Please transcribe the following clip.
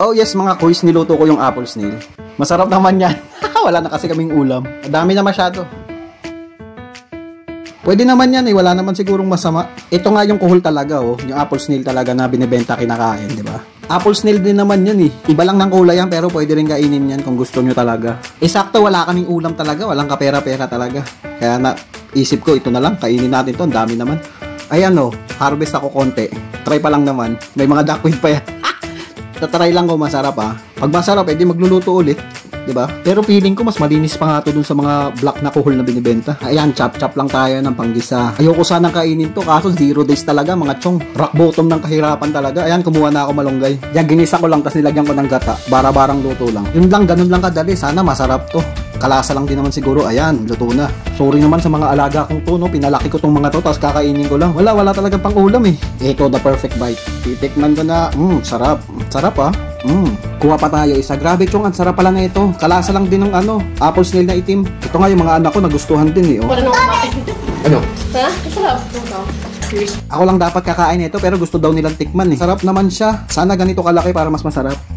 Oh yes mga kuys, niluto ko yung apple snail. Masarap naman yan. Wala na kasi kaming ulam. Dami na masyado. Pwede naman yan eh, wala naman sigurong masama. Ito nga yung kuhol talaga oh, yung apple snail talaga na binibenta kinakain, di ba? Apple snail din naman yan eh. Iba lang ng kulay yan pero pwede rin kainin yan kung gusto nyo talaga. Sakto wala kaming ulam talaga, walang kapera-pera talaga. Kaya na isip ko ito na lang, kainin natin to, ang dami naman. Ayan oh, harvest ako konti. Try pa lang naman, may mga duckweed pa yan. Tatry lang ko, masarap ah. Pag masarap, edi magluluto ulit. Diba? Pero feeling ko mas malinis pa nga to dun sa mga black na kuhol na binibenta. Ayan, chop-chop lang tayo ng panggisa. Ayoko sanang kainin to, kaso 0 days talaga mga chong. Rock bottom ng kahirapan talaga. Ayan, kumuha na ako malunggay. Yan, ginisa ko lang, tas nilagyan ko ng gata. Bara-barang luto lang. Yun lang, ganun lang kadali. Sana masarap to. Kalasa lang din naman siguro. Ayan, luto na. Sorry naman sa mga alaga kong to, no? Pinalaki ko tong mga to, tapos kakainin ko lang. Wala talagang pang ulam eh. Ito, the perfect bite. Titikman ko na. Sarap. Sarap ah. Kuha pa tayo isa. Grabe chong, ang sarap pala na ito. Kalasa lang din ng apple snail na itim. Ito nga yung mga anak ko nagustuhan din eh. Oh. Ano? Ha? Sarap. Ako lang dapat kakain ito pero gusto daw nilang tikman eh. Sarap naman siya. Sana ganito kalaki para mas masarap.